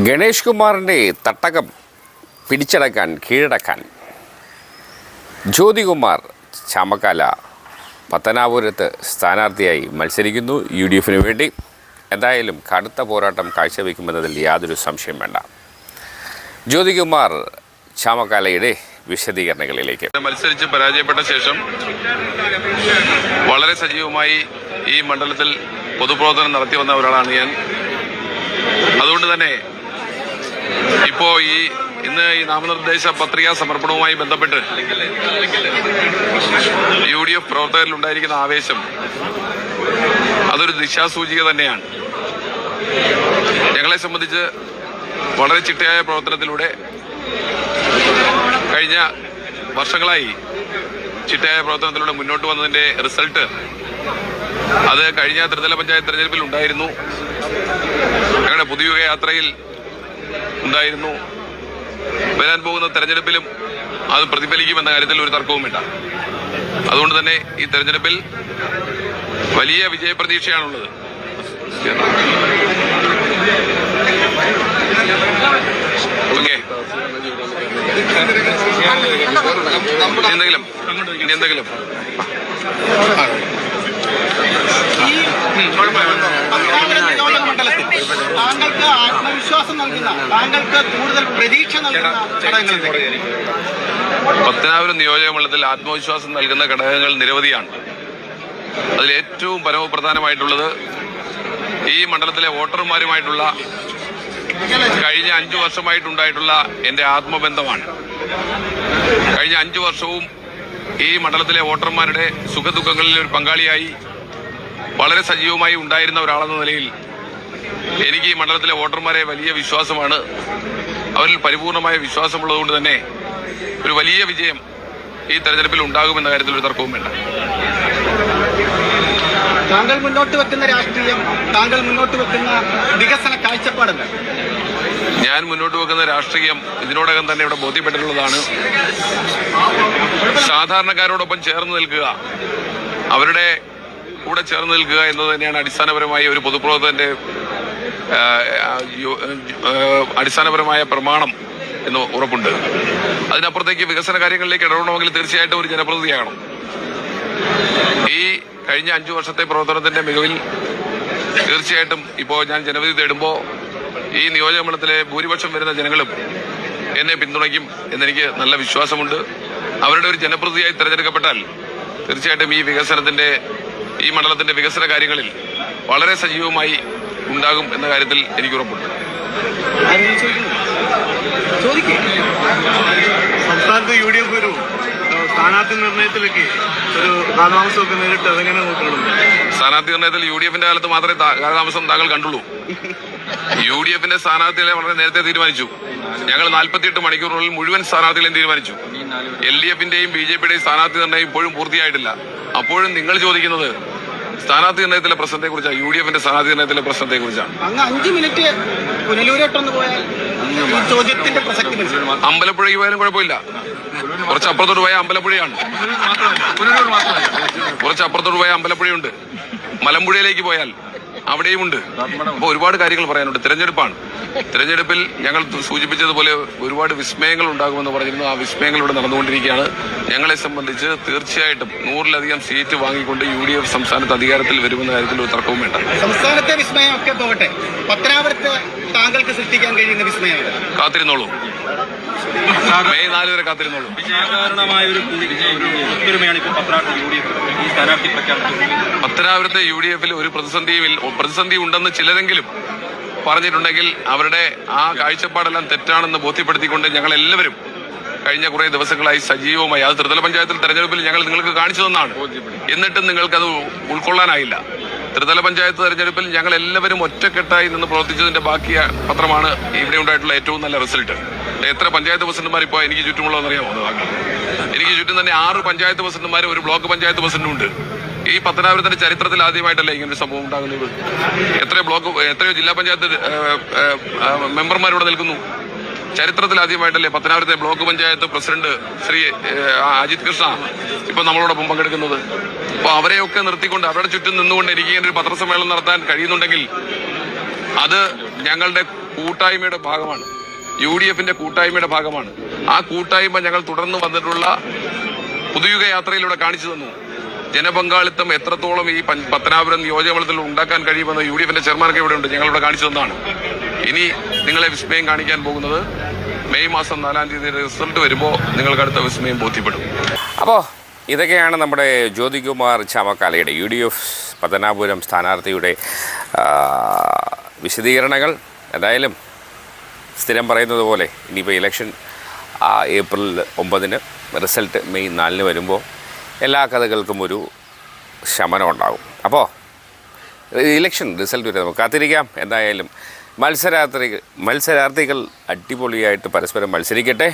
ഗണേഷ് കുമാറിൻ്റെ തട്ടകം പിടിച്ചടക്കാൻ കീഴടക്കാൻ ജ്യോതികുമാർ ചാമക്കാല പത്തനാപുരത്ത് സ്ഥാനാർത്ഥിയായി മത്സരിക്കുന്നു UDFന് വേണ്ടി. എന്തായാലും കടുത്ത പോരാട്ടം കാഴ്ചവെക്കുമെന്നതിൽ യാതൊരു സംശയം വേണ്ട. ജ്യോതികുമാർ ചാമക്കാലയുടെ വിശദീകരണങ്ങളിലേക്ക്. മത്സരിച്ച് പരാജയപ്പെട്ട ശേഷം വളരെ സജീവമായി ഈ മണ്ഡലത്തിൽ പൊതുപ്രവർത്തനം നടത്തി വന്ന ഒരാളാണ് ഞാൻ. അതുകൊണ്ട് തന്നെ ഇപ്പോൾ ഇന്ന് ഈ നാമനിർദ്ദേശ പത്രികാ സമർപ്പണവുമായി ബന്ധപ്പെട്ട് UDF പ്രവർത്തകരിലുണ്ടായിരിക്കുന്ന ആവേശം അതൊരു ദിശാസൂചിക തന്നെയാണ്. ഞങ്ങളെ സംബന്ധിച്ച് വളരെ ചിട്ടയായ പ്രവർത്തനത്തിലൂടെ കഴിഞ്ഞ വർഷങ്ങളായി ചിട്ടയായ പ്രവർത്തനത്തിലൂടെ മുന്നോട്ട് വന്നതിന്റെ റിസൾട്ട് അത് കഴിഞ്ഞ ത്രിതല പഞ്ചായത്ത് തെരഞ്ഞെടുപ്പിൽ ഉണ്ടായിരുന്നു, ഞങ്ങളുടെ പുതിയ യാത്രയിൽ ഉണ്ടായിരുന്നു. വരാൻ പോകുന്ന തെരഞ്ഞെടുപ്പിലും അത് പ്രതിഫലിക്കുമെന്ന കാര്യത്തിൽ ഒരു തർക്കവും വേണ്ട. അതുകൊണ്ട് തന്നെ ഈ തെരഞ്ഞെടുപ്പിൽ വലിയ വിജയപ്രതീക്ഷയാണുള്ളത്. ഓക്കെ, ഇനി എന്തെങ്കിലും താങ്കൾക്ക് ആത്മവിശ്വാസം നൽകുന്ന, താങ്കൾക്ക് കൂടുതൽ പ്രതീക്ഷ നൽകുന്ന ഘടകങ്ങൾ? പത്തനാപുരം നിയോജകമണ്ഡലത്തിൽ ആത്മവിശ്വാസം നൽകുന്ന ഘടകങ്ങൾ നിരവധിയാണ്. അതിൽ ഏറ്റവും പരമപ്രധാനമായിട്ടുള്ളത് ഈ മണ്ഡലത്തിലെ വോട്ടർമാരുമായിട്ടുള്ള കഴിഞ്ഞ 5 വർഷമായിട്ടുണ്ടായിട്ടുള്ള എൻ്റെ ആത്മബന്ധമാണ്. കഴിഞ്ഞ 5 വർഷവും ഈ മണ്ഡലത്തിലെ വോട്ടർമാരുടെ സുഖദുഃഖങ്ങളിൽ ഒരു പങ്കാളിയായി വളരെ സജീവമായി ഉണ്ടായിരുന്ന ഒരാളെന്ന നിലയിൽ എനിക്ക് ഈ മണ്ഡലത്തിലെ വോട്ടർമാരെ വലിയ വിശ്വാസമാണ്. അവരിൽ പരിപൂർണമായ വിശ്വാസമുള്ളതുകൊണ്ട് തന്നെ ഒരു വലിയ വിജയം ഈ തെരഞ്ഞെടുപ്പിൽ ഉണ്ടാകുമെന്ന കാര്യത്തിൽ ഒരു തർക്കവും വേണ്ട. താങ്കൾ മുന്നോട്ട് വെക്കുന്ന രാഷ്ട്രീയം, താങ്കൾ മുന്നോട്ട് വെക്കുന്ന വികസന കാഴ്ചപ്പാടുണ്ട്. ഞാൻ മുന്നോട്ട് വെക്കുന്ന രാഷ്ട്രീയം ഇതിനോടകം തന്നെ ഇവിടെ ബോധ്യപ്പെട്ടിട്ടുള്ളതാണ്. സാധാരണക്കാരോടൊപ്പം ചേർന്ന് നിൽക്കുക, അവരുടെ കൂടെ ചേർന്ന് നിൽക്കുക എന്നത് തന്നെയാണ് അടിസ്ഥാനപരമായ ഒരു പൊതുപ്രവർത്തകന്റെ അടിസ്ഥാനപരമായ പ്രമാണം എന്ന് ഉറപ്പുണ്ട്. അതിനപ്പുറത്തേക്ക് വികസന കാര്യങ്ങളിലേക്ക് ഇടപെടണമെങ്കിൽ തീർച്ചയായിട്ടും ഒരു ജനപ്രതിനിധിയാകണം. ഈ കഴിഞ്ഞ 5 വർഷത്തെ പ്രവർത്തനത്തിന്റെ മികവിൽ തീർച്ചയായിട്ടും ഇപ്പോൾ ഞാൻ ജനവിധി തേടുമ്പോൾ ഈ നിയോജകമണ്ഡലത്തിലെ ഭൂരിപക്ഷം വരുന്ന ജനങ്ങളും എന്നെ പിന്തുണയ്ക്കും എന്നെനിക്ക് നല്ല വിശ്വാസമുണ്ട്. അവരുടെ ഒരു ജനപ്രതിനിധിയായി തിരഞ്ഞെടുക്കപ്പെട്ടാൽ തീർച്ചയായിട്ടും ഈ മണ്ഡലത്തിന്റെ വികസന കാര്യങ്ങളിൽ വളരെ സജീവമായി ഉണ്ടാകും എന്ന കാര്യത്തിൽ എനിക്ക് ഉറപ്പുണ്ട്. സംസ്ഥാനത്ത് UDF ഒരു സ്ഥാനാർത്ഥി നിർണയത്തിലേക്ക് ഒരു കാലതാമസമൊക്കെ നേരിട്ട് അതെങ്ങനെ നോക്കണം? സ്ഥാനാർത്ഥി നിർണയത്തിൽ UDFന്റെ കാലത്ത് മാത്രമേ കാലതാമസം താങ്കൾ കണ്ടുള്ളൂ. UDFന്റെ സ്ഥാനാർത്ഥികളെ വളരെ നേരത്തെ തീരുമാനിച്ചു. ഞങ്ങൾ 48 മണിക്കൂറുകളിൽ മുഴുവൻ സ്ഥാനാർത്ഥികളെയും തീരുമാനിച്ചു. LDFന്റെയും BJPയുടെയും സ്ഥാനാർത്ഥി നിർണയം ഇപ്പോഴും പൂർത്തിയായിട്ടില്ല. അപ്പോഴും നിങ്ങൾ ചോദിക്കുന്നത് സ്ഥാനാർത്ഥി നിർണയത്തിലെ പ്രശ്നത്തെ കുറിച്ചാണ്, UDFന്റെ സ്ഥാനാർത്ഥി നിർണയത്തിലെ പ്രശ്നത്തെ കുറിച്ചാണ്. അമ്പലപ്പുഴയ്ക്ക് പോയാലും കുഴപ്പമില്ല, കുറച്ച് അപ്പുറത്തോട്ട് പോയ അമ്പലപ്പുഴയാണ്. കുറച്ച് അപ്പുറത്തോട്ട് പോയ അമ്പലപ്പുഴയുണ്ട്. മലമ്പുഴയിലേക്ക് പോയാൽ അവിടെയുമുണ്ട്. അപ്പോൾ ഒരുപാട് കാര്യങ്ങൾ പറയാനുണ്ട്. തിരഞ്ഞെടുപ്പിൽ ഞങ്ങൾ സൂചിപ്പിച്ചതുപോലെ ഒരുപാട് വിസ്മയങ്ങൾ ഉണ്ടാകുമെന്ന് പറഞ്ഞിരുന്നു. ആ വിസ്മയങ്ങൾ ഇവിടെ നടന്നുകൊണ്ടിരിക്കുകയാണ്. ഞങ്ങളെ സംബന്ധിച്ച് തീർച്ചയായിട്ടും 100-ലധികം സീറ്റ് വാങ്ങിക്കൊണ്ട് UDF സംസ്ഥാനത്ത് അധികാരത്തിൽ വരുമെന്ന കാര്യത്തിൽ ഒരു തർക്കവും വേണ്ട. സംസ്ഥാനത്തെ വിസ്മയം ഒക്കെ പോകട്ടെ, പത്തനാപുരത്ത് താങ്കൾക്ക് സൃഷ്ടിക്കാൻ കഴിയുന്ന വിസ്മയം കാത്തിരുന്നോളൂ. മെയ് 4 വരെ കാത്തിരുന്നോളൂ. പത്തനാപുരത്തെ UDFൽ ഒരു പ്രതിസന്ധി ഉണ്ടെന്ന് ചിലരെങ്കിലും പറഞ്ഞിട്ടുണ്ടെങ്കിൽ അവരുടെ ആ കാഴ്ചപ്പാടെല്ലാം തെറ്റാണെന്ന് ബോധ്യപ്പെടുത്തിക്കൊണ്ട് ഞങ്ങൾ എല്ലാവരും കഴിഞ്ഞ കുറെ ദിവസങ്ങളായി സജീവമായി, അത് ത്രിതല പഞ്ചായത്തിൽ തെരഞ്ഞെടുപ്പിൽ ഞങ്ങൾ നിങ്ങൾക്ക് കാണിച്ചു തന്നാണ്, എന്നിട്ടും നിങ്ങൾക്കത് ഉൾക്കൊള്ളാനായില്ല. ത്രിതല പഞ്ചായത്ത് തെരഞ്ഞെടുപ്പിൽ ഞങ്ങൾ എല്ലാവരും ഒറ്റക്കെട്ടായി നിന്ന് പ്രവർത്തിച്ചതിന്റെ ബാക്കി പത്രമാണ് ഇവിടെ ഉണ്ടായിട്ടുള്ള ഏറ്റവും നല്ല റിസൾട്ട്. എത്ര പഞ്ചായത്ത് പ്രസിഡന്റുമാർ ഇപ്പോൾ എനിക്ക് ചുറ്റുമുള്ളതെന്നറിയാമോ? എനിക്ക് ചുറ്റും തന്നെ 6 പഞ്ചായത്ത് പ്രസിഡന്റുമാരും ഒരു ബ്ലോക്ക് പഞ്ചായത്ത് പ്രസിഡന്റും ഉണ്ട്. ഈ പത്തനാപുരത്തിന്റെ ചരിത്രത്തിൽ ആദ്യമായിട്ടല്ലേ ഇങ്ങനൊരു സംഭവം ഉണ്ടാകുന്നത്? എത്രയോ ജില്ലാ പഞ്ചായത്ത് മെമ്പർമാരിവിടെ നിൽക്കുന്നു. ചരിത്രത്തിൽ ആദ്യമായിട്ടല്ലേ പത്തനാപുരത്തെ ബ്ലോക്ക് പഞ്ചായത്ത് പ്രസിഡന്റ് ശ്രീ അജിത് കൃഷ്ണ ഇപ്പൊ നമ്മളോടൊപ്പം പങ്കെടുക്കുന്നത്. അപ്പൊ അവരെയൊക്കെ നിർത്തിക്കൊണ്ട് അവരുടെ ചുറ്റും നിന്നുകൊണ്ട് എനിക്ക് ഇങ്ങനെ ഒരു പത്രസമ്മേളനം നടത്താൻ കഴിയുന്നുണ്ടെങ്കിൽ അത് ഞങ്ങളുടെ കൂട്ടായ്മയുടെ ഭാഗമാണ്, UDF-ന്റെ കൂട്ടായ്മയുടെ ഭാഗമാണ്. ആ കൂട്ടായ്മ ഞങ്ങൾ തുടർന്ന് വന്നിട്ടുള്ള പുതുയുഗ യാത്രയിലൂടെ കാണിച്ചു തന്നു. ജനപങ്കാളിത്തം എത്രത്തോളം ഈ പത്തനാപുരം നിയോജകമണ്ഡലത്തിൽ ഉണ്ടാക്കാൻ കഴിയുമെന്ന് UDF-ന്റെ ചെയർമാനൊക്കെ ഇവിടെ ഉണ്ട്, ഞങ്ങളിവിടെ കാണിച്ചു തന്നതാണ്. ഇനി നിങ്ങളെ വിസ്മയം കാണിക്കാൻ പോകുന്നത് മെയ് മാസം 4-ാം തീയതി റിസൾട്ട് വരുമ്പോൾ നിങ്ങൾക്ക് അടുത്ത വിസ്മയം ബോധ്യപ്പെടും. അപ്പോൾ ഇതൊക്കെയാണ് നമ്മുടെ ജ്യോതികുമാർ ചാമക്കാലയുടെ UDF പത്തനാപുരം സ്ഥാനാർത്ഥിയുടെ വിശദീകരണങ്ങൾ. എന്തായാലും സ്ഥിരം പറയുന്നത് പോലെ ഇനിയിപ്പോൾ ഇലക്ഷൻ ഏപ്രിൽ 9-ന് റിസൾട്ട് മെയ് 4-ന് വരുമ്പോൾ എല്ലാ കഥകൾക്കും ഒരു ശമനം ഉണ്ടാകും. അപ്പോൾ ഇലക്ഷൻ റിസൾട്ട് വരെ നമുക്ക് കാത്തിരിക്കാം. എന്തായാലും മത്സരാർത്ഥികൾ അടിപൊളിയായിട്ട് പരസ്പരം മത്സരിക്കട്ടെ.